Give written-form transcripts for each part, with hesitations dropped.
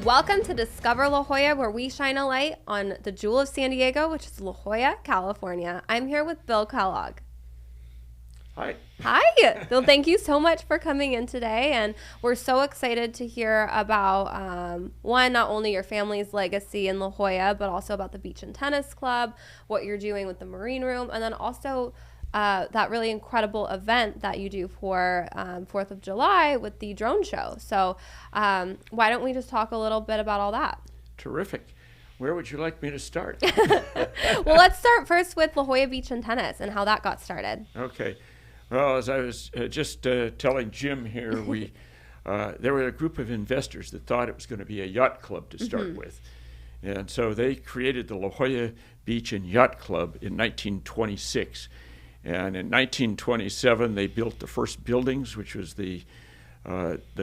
Welcome to Discover La Jolla, where we shine a light on the jewel of San Diego, which is La Jolla, California. I'm here with Bill Kellogg. Hi. Hi. Bill, thank you so much for coming in today. And we're so excited to hear about, not only your family's legacy in La Jolla, but also about the Beach and Tennis Club, what you're doing with the Marine Room, and then also that really incredible event that you do for 4th of July with the drone show. So why don't we just talk a little bit about all that? Terrific. Where would you like me to start? Well, let's start first with La Jolla Beach and Tennis and how that got started. Okay. Well, as I was just telling Jim here, there were a group of investors that thought it was going to be a yacht club to start with. And so they created the La Jolla Beach and Yacht Club in 1926. And in 1927, they built the first buildings, which was the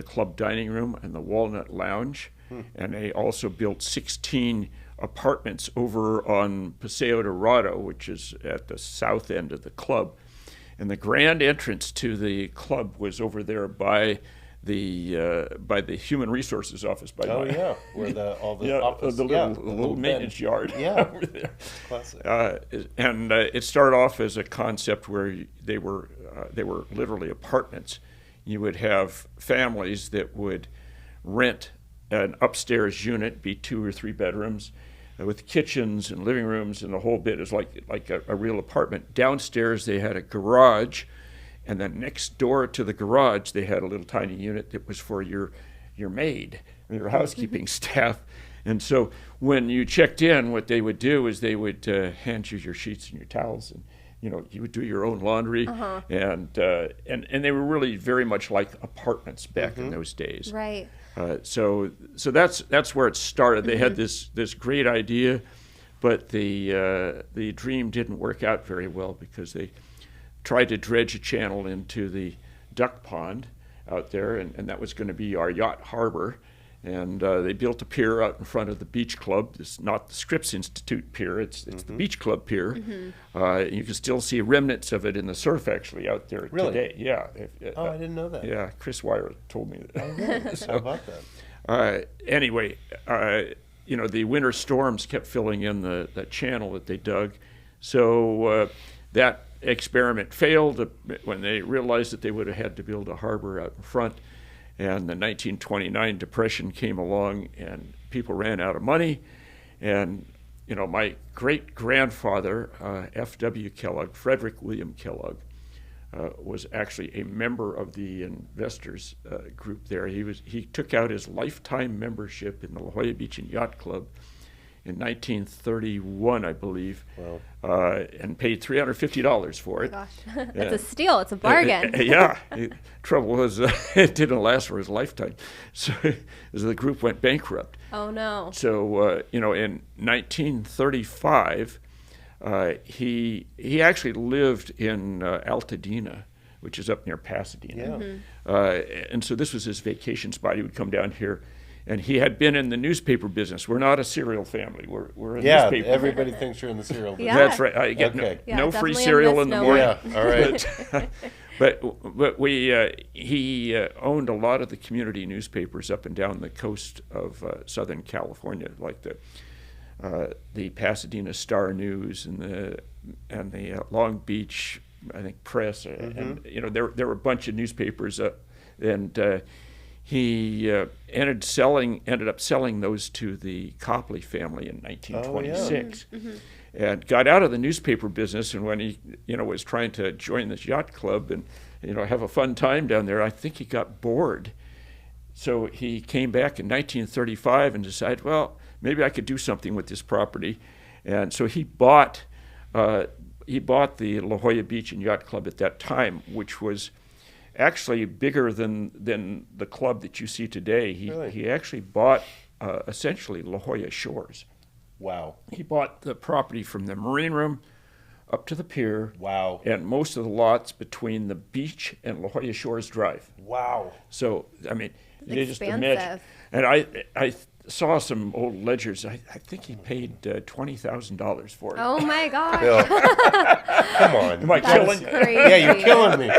club dining room and the Walnut Lounge. And they also built 16 apartments over on Paseo Dorado, which is at the south end of the club. And the grand entrance to the club was over there by the Human Resources Office. Where all the office, the little maintenance yard. Yeah, over there. Classic. And it started off as a concept where they were literally apartments. You would have families that would rent an upstairs unit, be 2 or 3 bedrooms, with kitchens and living rooms and the whole bit. Is like a real apartment. Downstairs they had a garage. And then next door to the garage, they had a little tiny unit that was for your maid, your housekeeping staff. And so when you checked in, what they would do is they would hand you your sheets and your towels, and you would do your own laundry. And they were really very much like apartments back in those days. Right. So that's where it started. They had this great idea, but the dream didn't work out very well because they tried to dredge a channel into the duck pond out there, and that was going to be our yacht harbor. And they built a pier out in front of the beach club. It's not the Scripps Institute pier, it's the beach club pier. You can still see remnants of it in the surf actually out there today. Yeah. I didn't know that. Yeah, Chris Wire told me that. Oh, really? So, how about that? Anyway, the winter storms kept filling in the channel that they dug. So that experiment failed when they realized that they would have had to build a harbor out in front. And the 1929 Depression came along and people ran out of money. And, my great-grandfather, F.W. Kellogg, Frederick William Kellogg, was actually a member of the investors group there. He took out his lifetime membership in the La Jolla Beach and Yacht Club in 1931, I believe, and paid $350 for it. Gosh, it's a steal. It's a bargain. Trouble was it didn't last for his lifetime, so the group went bankrupt. Oh no! So in 1935, he actually lived in Altadena, which is up near Pasadena. And so this was his vacation spot. He would come down here. And he had been in the newspaper business. We're not a cereal family. We're a newspaper. Everybody thinks you're in the cereal business. Yeah. That's right. I get no free cereal in the morning. Yeah, all right. But he owned a lot of the community newspapers up and down the coast of Southern California, like the Pasadena Star News and the Long Beach, I think, Press. And there were a bunch of newspapers, and he ended up selling those to the Copley family in 1926, and got out of the newspaper business. And when he, was trying to join this yacht club and, have a fun time down there, I think he got bored. So he came back in 1935 and decided, well, maybe I could do something with this property. And so he bought the La Jolla Beach and Yacht Club at that time, which was actually bigger than the club that you see today. He actually bought essentially La Jolla Shores. Wow. He bought the property from the Marine Room up to the pier. Wow. And most of the lots between the beach and La Jolla Shores Drive. Wow. So, I mean, you just expansive. imagine. And I saw some old ledgers. I think he paid $20,000 for it. Oh my gosh! Bill, come on. Am I That's killing? crazy. Yeah, you're killing me.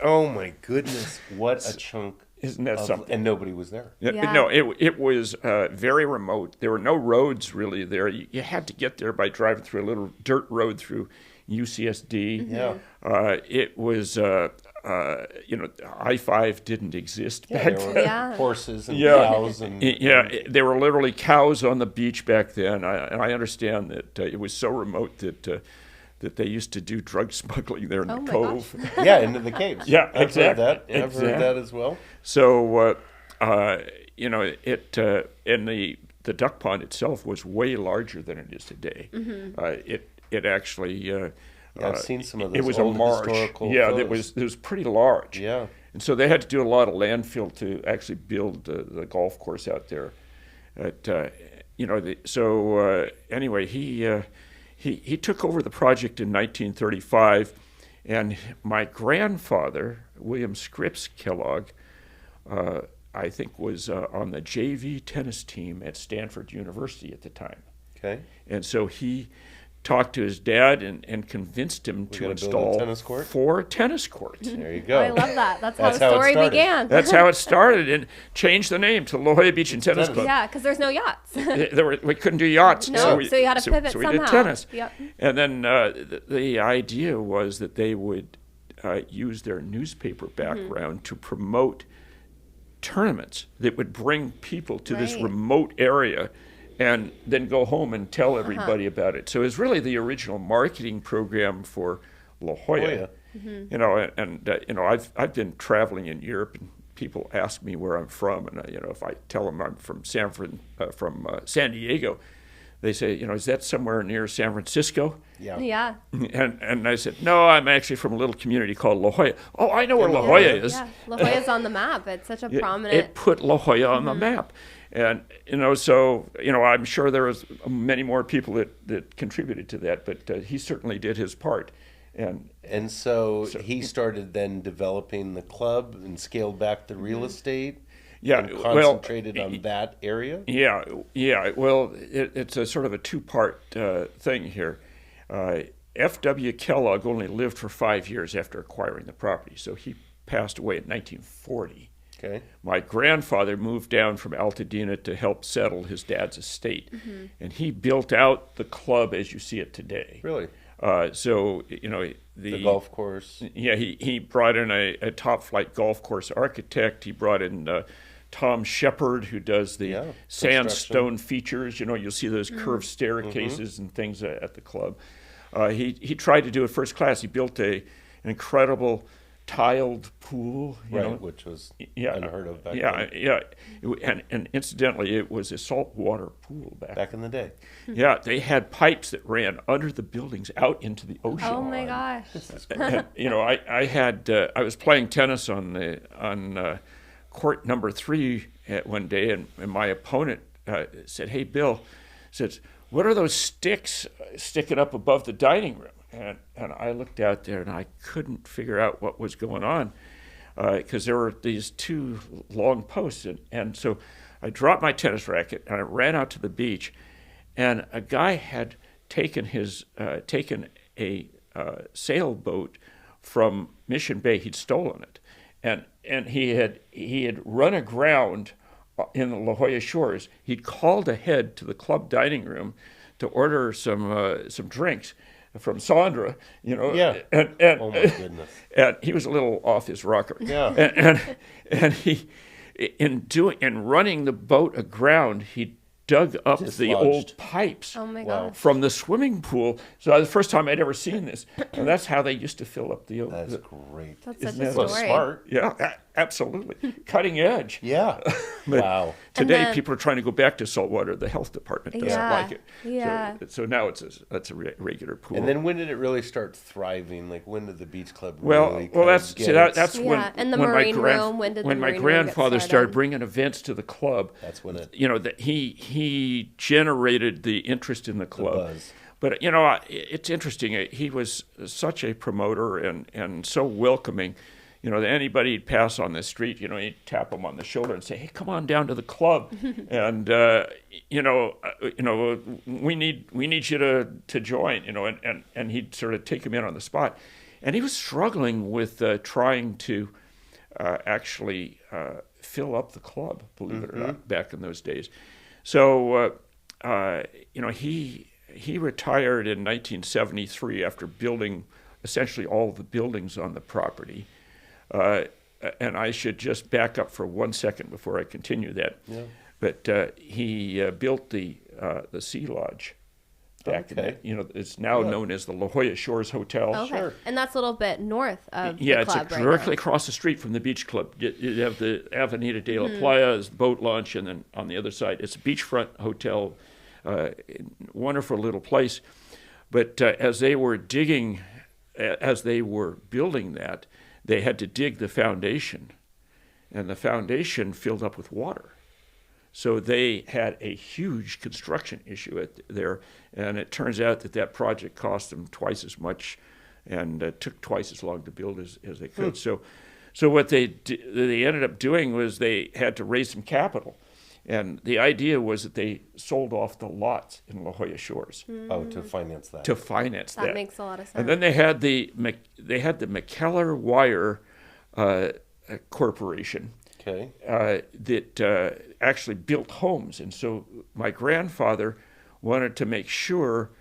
Oh my goodness, what a chunk Isn't that something? And nobody was there. Yeah. No, it was very remote. There were no roads really there. You had to get there by driving through a little dirt road through UCSD. Yeah. It was, I-5 didn't exist Yeah, back there then. were horses and Yeah. cows and There were literally cows on the beach back then. And I understand that it was so remote that they used to do drug smuggling there in Oh the my cove. yeah, into the caves. Yeah, I've exactly. heard that. Yeah, I've heard Exactly. that as well. So, and the duck pond itself was way larger than it is today. It actually. Yeah, I've seen some of It those was old a marsh. historical Yeah, photos. it was pretty large. Yeah. And so they had to do a lot of landfill to actually build the golf course out there. Anyway, he took over the project in 1935, and my grandfather, William Scripps Kellogg, I think was on the JV tennis team at Stanford University at the time. Okay. And so he talked to his dad and convinced him to gotta build a install tennis court? 4 tennis courts. There you go. I love that. That's how That's the how it story started. began. That's how it started, and changed the name to La Jolla Beach Tennis tennis. Club. Yeah, because there's no yachts. We couldn't do yachts, No, so so you had to pivot so we somehow. did tennis. Yep. And then the idea was that they would use their newspaper background to promote tournaments that would bring people to this Right. remote area and then go home and tell everybody about it. So it was really the original marketing program for La Jolla. I've been traveling in Europe, and people ask me where I'm from, and if I tell them I'm from San Diego, they say, is that somewhere near San Francisco? Yeah. Yeah. And I said, no, I'm actually from a little community called La Jolla. Oh, I know where La Jolla is. Yeah. La Jolla's on the map. It's such a prominent. It put La Jolla on the map. And, I'm sure there was many more people that contributed to that, but he certainly did his part. And so he started then developing the club and scaled back the real estate. Yeah, and concentrated on that area. Yeah. Well, it's a sort of a two-part thing here. F.W. Kellogg only lived for 5 years after acquiring the property, so he passed away in 1940. Okay. My grandfather moved down from Altadena to help settle his dad's estate, and he built out the club as you see it today. Really? The golf course. Yeah, he brought in a top-flight golf course architect. He brought in Tom Shepard, who does the sandstone features. You'll see those curved staircases and things at the club. He tried to do it first class. He built an incredible tiled pool, which was unheard of back then. Yeah. And incidentally, it was a saltwater pool back in the day. Yeah, they had pipes that ran under the buildings out into the ocean. Oh my gosh! And, I was playing tennis on court number 3 one day, and my opponent said, "Hey, Bill," says, "what are those sticks sticking up above the dining room?" And I looked out there, and I couldn't figure out what was going on because there were these 2 long posts. And so I dropped my tennis racket, and I ran out to the beach, and a guy had taken a sailboat from Mission Bay. He'd stolen it, and he had run aground in the La Jolla Shores. He'd called ahead to the club dining room to order some drinks from Sandra, Yeah. and Oh my goodness. and he was a little off his rocker. Yeah. And he, in running the boat aground, he dug up the Dislodged. old pipes Oh my Wow. gosh! from the swimming pool. So that was the first time I'd ever seen this, and that's how they used to fill up the. That's great. That's such Isn't a that story. Well, smart. Yeah, absolutely, cutting edge. Yeah. Wow. Today, And then- people are trying to go back to saltwater. The health department doesn't Yeah, like it. yeah. So now that's a regular pool. And then when did it really start thriving? Like when did the beach club Well, really well, kind of that's get see, that, its- that's when Yeah, and the when marine my room, when did the when my marine room get grandfather started started? bringing events to the club. That's when it That he generated the interest in the club. buzz. But it's interesting. He was such a promoter and so welcoming. That anybody he'd pass on the street, he'd tap them on the shoulder and say, "Hey, come on down to the club," and we need you to join, and he'd sort of take him in on the spot, and he was struggling with trying to actually fill up the club, believe it or not, back in those days. So, he retired in 1973 after building essentially all the buildings on the property. And I should just back up for 1 second before I continue that. Yeah. But he built the Sea Lodge back in the, it's now known as the La Jolla Shores Hotel. Okay. Sure. And that's a little bit north of the club, it's directly across the street from the beach club. You have the Avenida de la Playa, is boat launch, and then on the other side, it's a beachfront hotel, wonderful little place. But as they were building that, they had to dig the foundation, and the foundation filled up with water. So they had a huge construction issue there, and it turns out that project cost them twice as much and took twice as long to build as they could. So what they ended up doing was they had to raise some capital, and the idea was that they sold off the lots in La Jolla Shores. Oh, to finance that. That makes a lot of sense. And then they had the McKellar Wire Corporation. Okay. That actually built homes, and so my grandfather wanted to make sure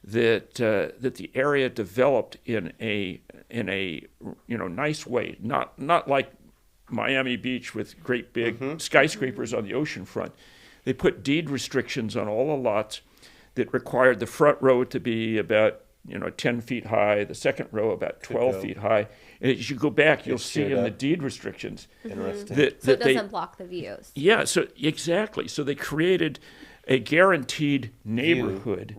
that the area developed in a nice way, not like Miami Beach with great big skyscrapers on the ocean front. They put deed restrictions on all the lots that required the front row to be about 10 feet high, the second row about 12 feet high. And as you go back, you'll see in the deed restrictions that so it doesn't block the views. Yeah, so exactly. So they created a guaranteed neighborhood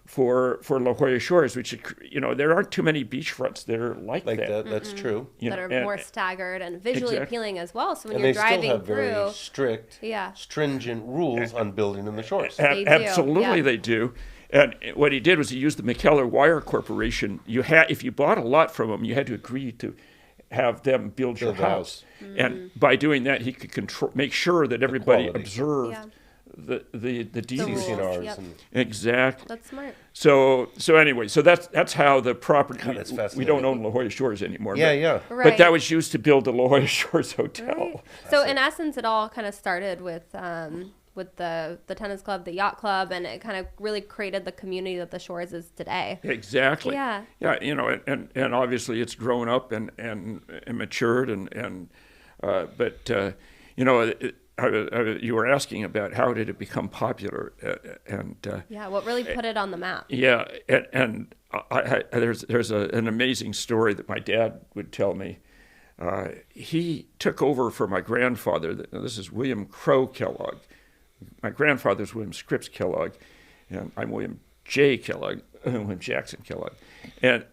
for La Jolla Shores, which, there aren't too many beachfronts that are like that. That's true. That are more staggered and visually appealing as well. So when you're driving through, they still have very strict, stringent rules on building in the shores. Absolutely, they do. And what he did was he used the McKellar Wire Corporation. If you bought a lot from them, you had to agree to have them build your house. And by doing that, he could make sure that everybody observed the CCNRs. Exactly. That's smart. So anyway, that's how the property. We don't own La Jolla Shores anymore. But that was used to build the La Jolla Shores Hotel. Right. So in essence, it all kind of started with the tennis club, the yacht club, and it kind of really created the community that the Shores is today. Exactly. Yeah. Yeah, and obviously it's grown up and matured but you were asking about how did it become popular what really put it on the map. Yeah, and there's an amazing story that my dad would tell me. He took over for my grandfather. This is William Crow Kellogg. My grandfather's William Scripps Kellogg, and I'm William J. Kellogg, William Jackson Kellogg. And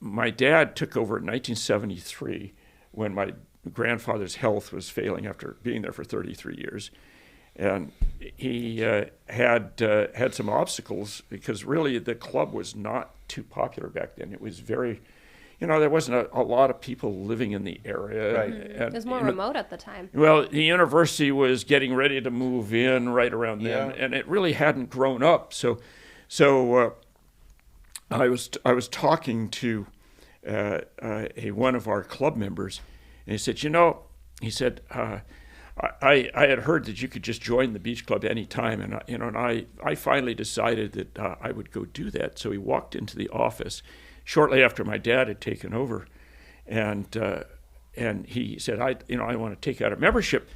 my dad took over in 1973 when my grandfather's health was failing after being there for 33 years. And he had some obstacles because really the club was not too popular back then. It was very... there wasn't a lot of people living in the area. Right. It was more remote at the time. Well, the university was getting ready to move in right around then, and it really hadn't grown up. So I was talking to one of our club members, and he said, I had heard that you could just join the beach club any time, and I finally decided that I would go do that. So he walked into the office shortly after my dad had taken over, and he said, I want to take out a membership.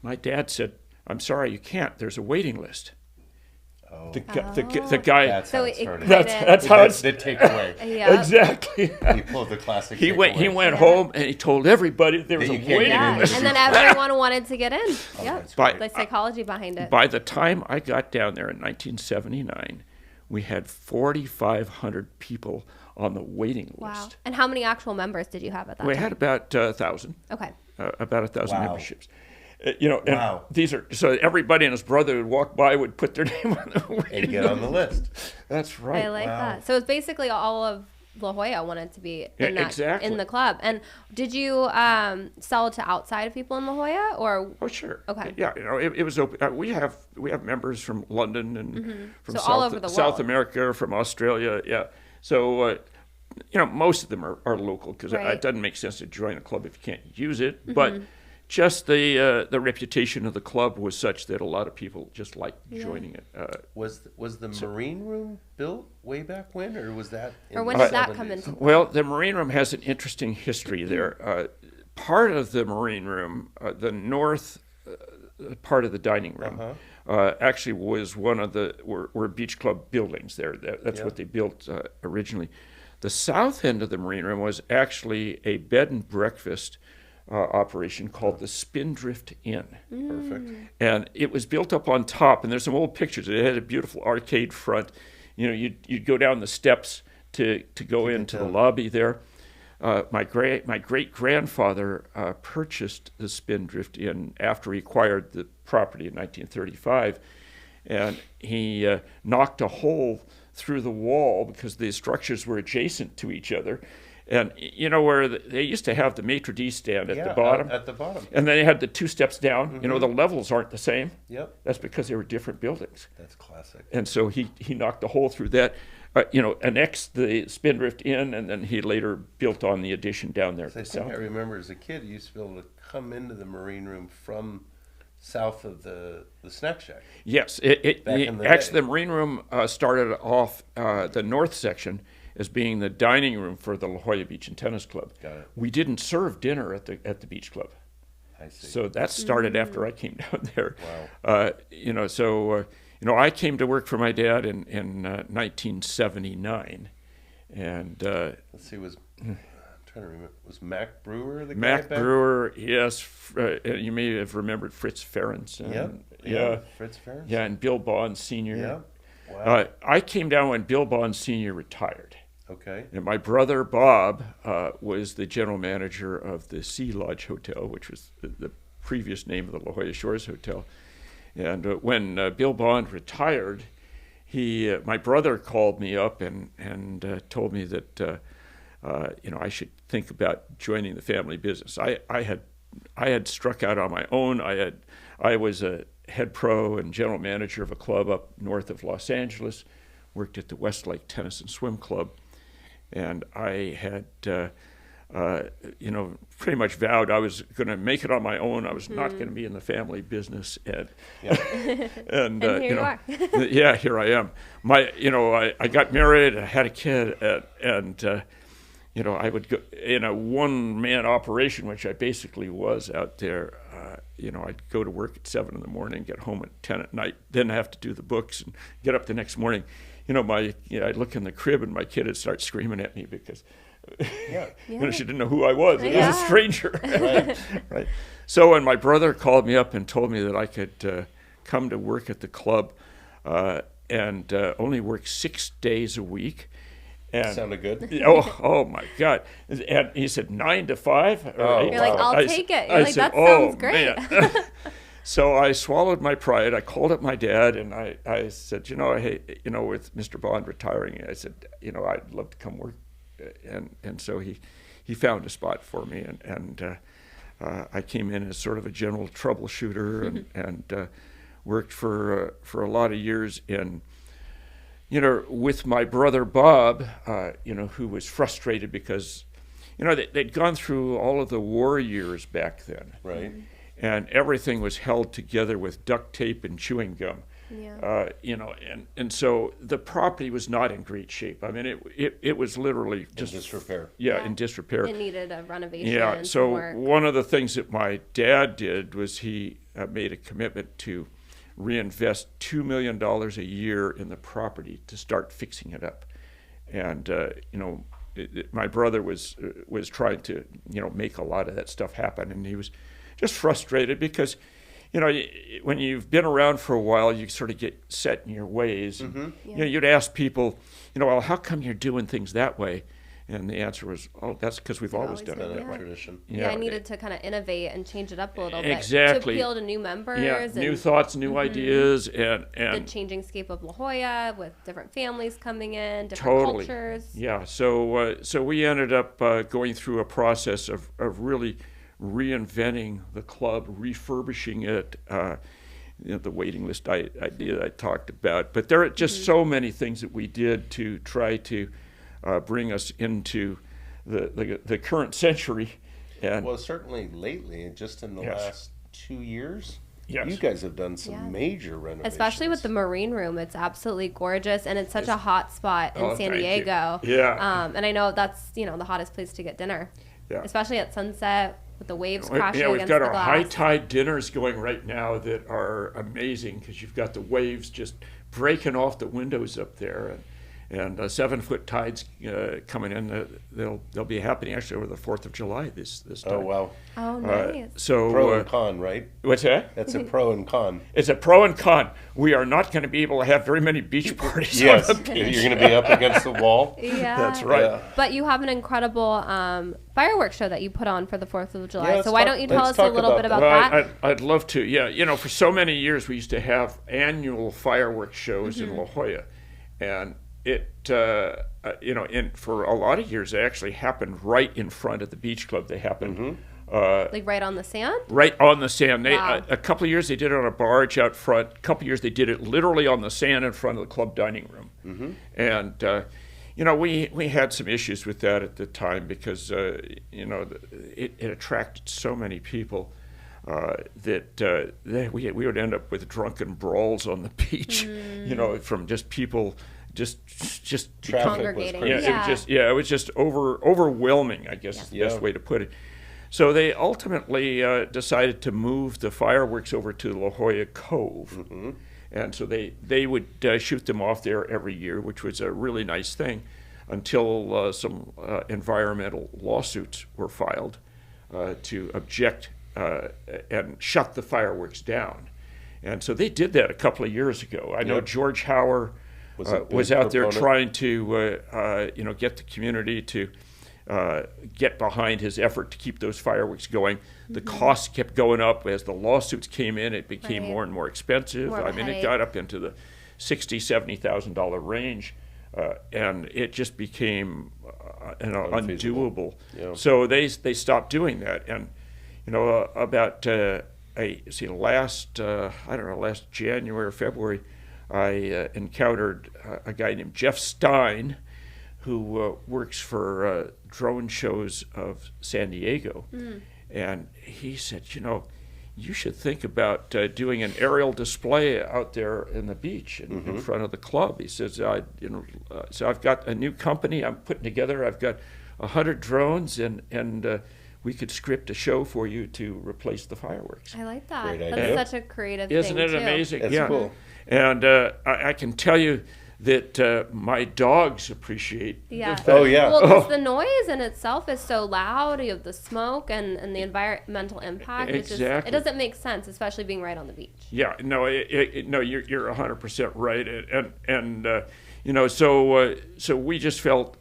My dad said, I'm sorry, you can't. There's a waiting list. Oh. The guy. That's how it started. That's how it's the takeaway. Exactly. He pulled the classic. He went home and he told everybody there was a waiting list. And then everyone wanted to get in. The psychology behind it. By the time I got down there in 1979, we had 4,500 people on the waiting list. Wow. And how many actual members did you have at that time? We had about 1,000. Okay. About 1,000 memberships. And these are so everybody and his brother would walk by, would put their name on the waiting and get on the list. That's right. I like that. So it's basically all of La Jolla wanted to be in the club. And did you sell it to outside people in La Jolla, or? Oh, sure. Okay. Yeah, it was open. We have members from London and from all over the world. South America, from Australia. Yeah. So most of them are local because it doesn't make sense to join a club if you can't use it. But just the reputation of the club was such that a lot of people just liked joining it. Was the Marine Room built way back when, or was that? Or when did that come into play? Well, the Marine Room has an interesting history there. Part of the Marine Room, the north part of the dining room, actually was one of the were beach club buildings there. That's what they built originally. The south end of the Marine Room was actually a bed and breakfast operation called the Spindrift Inn. Perfect. And it was built up on top, and there's some old pictures. It had a beautiful arcade front. You know, you'd go down the steps to go into the lobby there. My great grandfather purchased the Spindrift Inn after he acquired the property in 1935, and he knocked a hole through the wall because the structures were adjacent to each other. And you know where they used to have the maitre d' stand at the bottom? At the bottom. And then they had the two steps down. You know, the levels aren't the same. Yep. That's because they were different buildings. That's classic. And so he knocked a hole through that, annexed the Spindrift Inn, and then he later built on the addition down there. I think I remember as a kid, you used to be able to come into the Marine Room from south of the snack shack. Yes. Actually, the Marine Room started off the north section as being the dining room for the La Jolla Beach and Tennis Club. Got it. We didn't serve dinner at the beach club. I see. So that started after I came down there. Wow. I came to work for my dad in 1979, and let's see, I'm trying to remember. Was Mac Brewer the guy? Mac Brewer, yes. You may have remembered Fritz Ferenc. Yeah. Fritz Ferenc. Yeah, and Bill Bond Sr. Yeah. Wow. I came down when Bill Bond Sr. retired. Okay. And my brother Bob was the general manager of the Sea Lodge Hotel, which was the previous name of the La Jolla Shores Hotel. And when Bill Bond retired, my brother called me up and told me that I should think about joining the family business. I had struck out on my own. I was a head pro and general manager of a club up north of Los Angeles, worked at the Westlake Tennis and Swim Club, and I had pretty much vowed I was going to make it on my own. I was not going to be in the family business, and and here you are. Yeah, here I am. I got married, I had a kid, and I would go in a one-man operation, which I basically was out there. I'd go to work at 7 in the morning, get home at 10 at night, then have to do the books and get up the next morning. I'd look in the crib and my kid would start screaming at me because she didn't know who I was. It was a stranger. Right. So when my brother called me up and told me that I could come to work at the club and only work 6 days a week. And, sounded good. Oh my God! And he said 9 to 5. Oh, you're like, I'll take it. You're like, that sounds great. So I swallowed my pride. I called up my dad and I said, hey, with Mr. Bond retiring, I said, I'd love to come work. And so he found a spot for me, and I came in as sort of a general troubleshooter and worked for a lot of years in. With my brother Bob, who was frustrated because, they'd gone through all of the war years back then. Right. And everything was held together with duct tape and chewing gum. Yeah. And so the property was not in great shape. I mean, it was literally just in disrepair. Yeah, in disrepair. It needed a renovation. Yeah. So work. One of the things that my dad did was he made a commitment to reinvest $2 million a year in the property to start fixing it up. And my brother was trying to make a lot of that stuff happen, and he was just frustrated because when you've been around for a while, you sort of get set in your ways. Mm-hmm. You'd ask people, well, how come you're doing things that way? And the answer was, that's because we've always done it that way. Tradition. Yeah, I needed to kind of innovate and change it up a little bit Exactly. to appeal to new members. Yeah, new thoughts, new ideas, and the changing scape of La Jolla with different families coming in, different cultures. Yeah, so we ended up going through a process of really reinventing the club, refurbishing it. The waiting list idea I talked about, but there are just so many things that we did to try to bring us into the current century, And Well, certainly lately, just in the Yes. last 2 years, Yes. you guys have done some Yeah. major renovations. Especially with the marine room, it's absolutely gorgeous, and it's such a hot spot in Oh, San thank you. Diego. Yeah. And I know that's the hottest place to get dinner, Yeah. especially at sunset with the waves crashing we've against got the our glass. high tide dinners going right now that are amazing because you've got the waves just breaking off the windows up there, and 7-foot tides coming in. They'll be happening actually over the 4th of July this time. Oh, wow. Oh, nice. So Pro and con, right? what's that? That's a pro and con. It's a pro and con. We are not going to be able to have very many beach parties Yes. on the beach. You're going to be up against the wall. Yeah, That's right. Yeah. But you have an incredible fireworks show that you put on for the 4th of July. Yeah, so why don't you tell us a little bit about Well, that? I'd love to. Yeah, for so many years we used to have annual fireworks shows in La Jolla, and it, for a lot of years, they actually happened right in front of the beach club. They happened Like right on the sand? right on the sand. Wow. A couple of years they did it on a barge out front. A couple of years they did it literally on the sand in front of the club dining room. And we had some issues with that at the time because it attracted so many people. That we would end up with drunken brawls on the beach, from just people just Traffic was Congregating. crazy. Yeah. it was just overwhelming, I guess is the best way to put it. So they ultimately decided to move the fireworks over to La Jolla Cove, and so they would shoot them off there every year, which was a really nice thing, until some environmental lawsuits were filed to object and shut the fireworks down. And so they did that a couple of years ago. I know Yep. George Hauer was out there trying to get the community to get behind his effort to keep those fireworks going. The costs kept going up as the lawsuits came in. It became Right. more and more expensive. More of a I mean, it headache. got up into the $60,000-$70,000 range, and it just became Unfeasible. undoable. Yeah. So they stopped doing that, and about last January or February, I encountered a guy named Jeff Stein, who works for drone shows of San Diego, and he said, you should think about doing an aerial display out there in the beach in front of the club. He says, so I've got a new company I'm putting together. I've got 100 drones, and we could script a show for you to replace the fireworks. I like that. Great That's idea. such a creative Isn't thing, it too. amazing? That's yeah. cool. And I can tell you that my dogs appreciate Yeah. the fact. Oh, yeah. Well, because the noise in itself is so loud, you have the smoke and the environmental impact. It's just, Exactly. it doesn't make sense, especially being right on the beach. Yeah, no, no, you're 100% right, and so we just felt,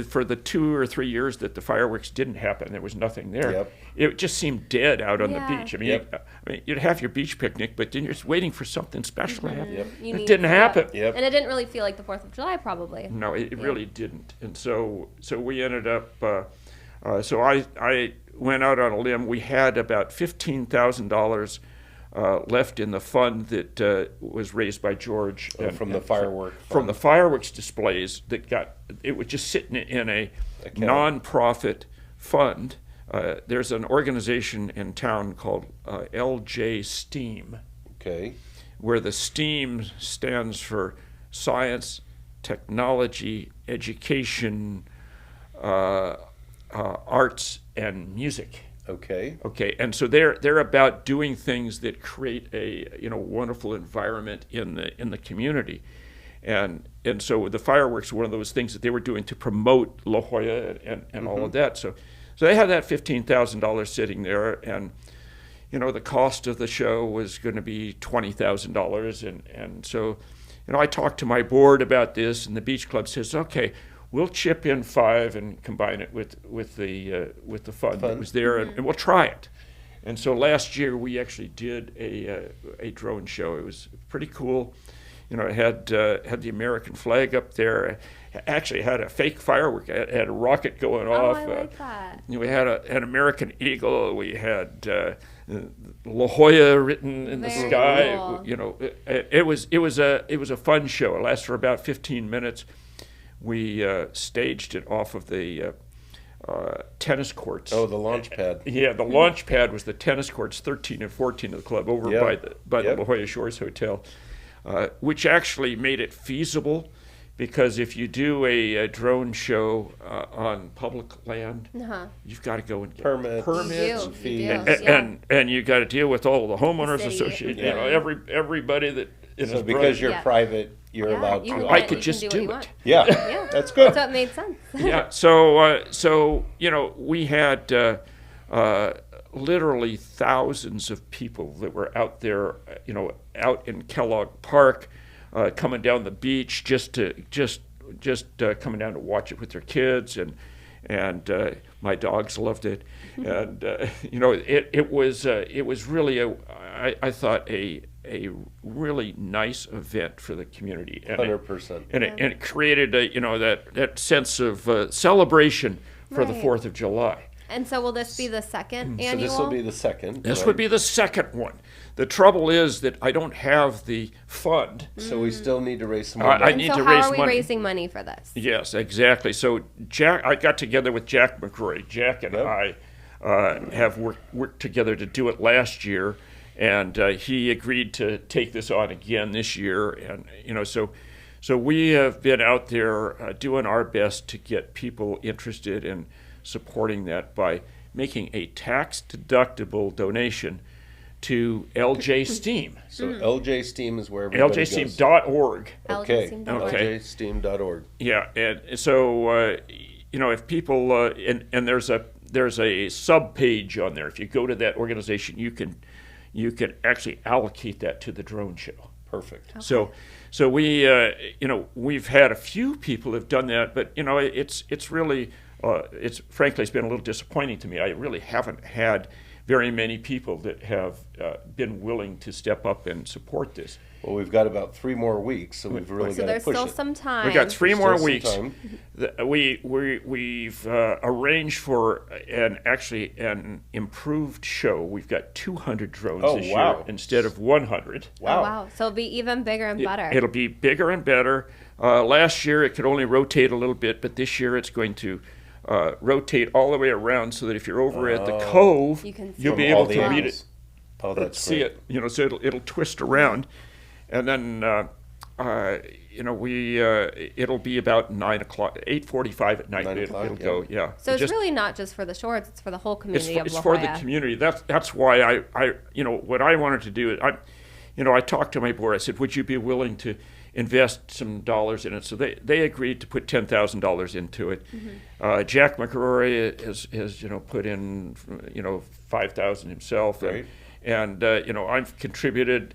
for the 2 or 3 years that the fireworks didn't happen, there was nothing there. Yep. It just seemed dead out on Yeah. the beach. I mean, Yep. you'd have your beach picnic, but then you're just waiting for something special to happen. Yep. You It need didn't that. happen. Yep. And it didn't really feel like the 4th of July, probably. No, it really didn't. And so we ended up. So I went out on a limb. We had about $15,000 left in the fund that was raised by George From the firework from fund. the fireworks displays it was just sitting in a non-profit fund. There's an organization in town called LJ STEAM, Okay. where the STEAM stands for science, technology, education, arts, and music. Okay. Okay, and so they're about doing things that create a wonderful environment in the community, and so the fireworks were one of those things that they were doing to promote La Jolla and all of that. So they had that $15,000 sitting there, and the cost of the show was going to be $20,000, and so I talked to my board about this, and the beach club says, okay, we'll chip in $5 and combine it with the fund that was there, and we'll try it. And so last year we actually did a drone show. It was pretty cool. It had the American flag up there. Actually had a fake firework. It had a rocket going off. I like that. We had an American eagle. We had La Jolla written in the Very sky. cool. It was a fun show. It lasted for about 15 minutes. We staged it off of the tennis courts. Oh, the launch pad. Yeah, the launch pad was the tennis courts 13 and 14 of the club over by the La Jolla Shores Hotel, which actually made it feasible, because if you do a drone show on public land, you've got to go and get permits, You fees, do. and you got to deal with all the homeowners City. associated. You know, everybody that is So because you're private, you're allowed to. I could just do it. Yeah, that's good. So it made sense. Yeah. So you know, we had literally thousands of people that were out there, you know, out in Kellogg Park, coming down the beach just coming down to watch it with their kids, and my dogs loved it, and you know, it was really I thought a really event event for the community, and 100%. It created that sense of celebration for the 4th of July. And so will this be the second annual? So this will be the second. This would be the second one. The trouble is that I don't have the fund. So we still need to raise some more I money. need so to how raise are we money. raising money for this? Yes, exactly. So I got together with Jack McCrory. Jack and I have worked together to do it last year, and he agreed to take this on again this year. And so we have been out there doing our best to get people interested in supporting that by making a tax-deductible donation to LJ Steam. So LJ Steam is where everybody goes. LJsteam.org. Okay. LJsteam.org. LJsteam.org. Yeah, and so if people and there's a sub page on there. If you go to that organization, you can actually allocate that to the drone show. Perfect. Okay. So we we've had a few people have done that, but it's really frankly it's been a little disappointing to me. I really haven't had very many people that have been willing to step up and support this. Well, we've got about 3 more weeks, so we've really got to push it. So there's still some time. We got 3 more weeks. Time. We've arranged for an improved show. We've got 200 drones this year instead of 100. Wow. Oh, wow. So it'll be even bigger and better. It'll be bigger and better. Last year it could only rotate a little bit, but this year it's going to rotate all the way around, so that if you're over at the cove, you'll be able to meet it. Oh, that's see great. it. So it'll twist around, and then it'll be about 8:45 at night. 9 It'll o'clock, go. Yeah. So it's really not just for the shores; it's for the whole community of La It's for the Jolla. community. That's why I what I wanted to do is I talked to my board. I said, would you be willing to invest some dollars in it? So they agreed to put $10,000 into it. Mm-hmm. Jack McCrory has put in $5,000 himself, right. and I've contributed,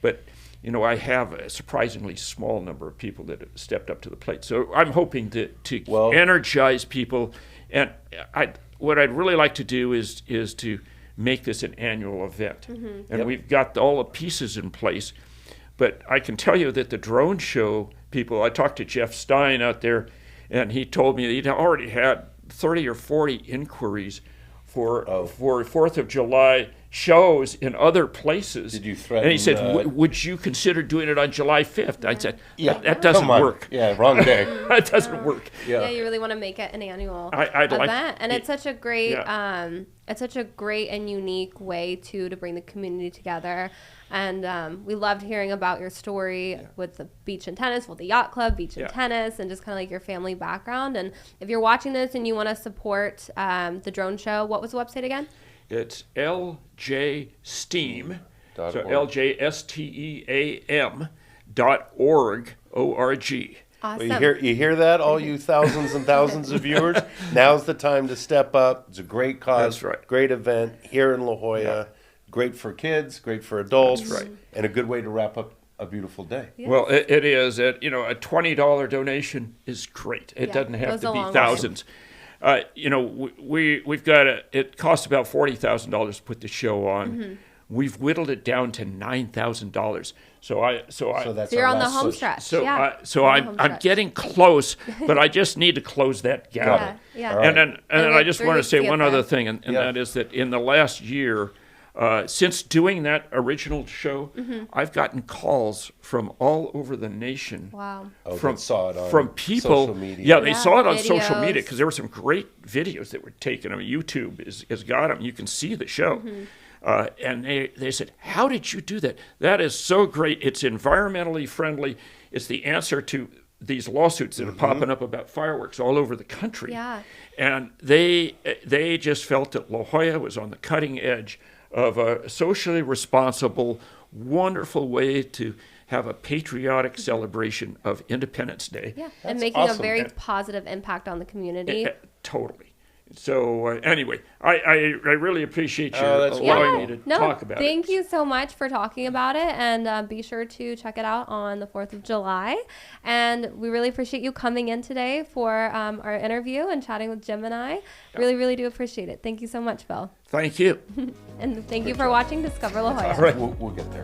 but I have a surprisingly small number of people that have stepped up to the plate. So I'm hoping to energize people, and what I'd really like to do is to make this an annual event, and we've got all the pieces in place. But I can tell you that the drone show people, I talked to Jeff Stein out there, and he told me that he'd already had 30 or 40 inquiries for 4th of July shows in other places. Did you threaten? And he said, would you consider doing it on July 5th? I said, that Come doesn't on. work. Yeah, wrong day. That doesn't work. Yeah, you really want to make it an annual I'd event, like, and it's such a great, it's such a great and unique way to bring the community together. And we loved hearing about your story with the beach and tennis, with the yacht club, beach and tennis, and just kind of like your family background. And if you're watching this and you want to support the drone show, what was the website again? It's LJSteam, so LJSTEAM.org, O-R-G. Awesome. Well, you hear that, all you thousands and thousands of viewers? Now's the time to step up. It's a great cause, That's right. Great event here in La Jolla. Yeah. Great for kids, great for adults, That's right. And a good way to wrap up a beautiful day. Yeah. Well, it is. A $20 donation is great. It doesn't have to be thousands. We've got it costs about $40,000 to put the show on. Mm-hmm. We've whittled it down to $9,000. So you're on the home stretch. I'm getting close, but I just need to close that gap. Yeah. Right. And then I just want to say one other thing, and that is that in the last year, Since doing that original show, I've gotten calls from all over the nation. Wow. From saw it on from people. social media. Yeah, they Yeah, saw it on social videos. media because there were some great videos that were taken. I mean, YouTube has got them. You can see the show. And they said, how did you do that? That is so great. It's environmentally friendly. It's the answer to these lawsuits that are popping up about fireworks all over the country. Yeah. And they just felt that La Jolla was on the cutting edge of a socially responsible, wonderful way to have a patriotic celebration of Independence Day. Yeah, That's and making awesome. a very positive impact on the community. Totally. So anyway, I really appreciate you that's allowing wonderful. me to talk about it. Thank you so much for talking about it, and be sure to check it out on the 4th of July. And we really appreciate you coming in today for our interview and chatting with Jim and I. Really, really do appreciate it. Thank you so much, Bill. Thank you. And thank you for watching Discover La Jolla. All right. We'll get there.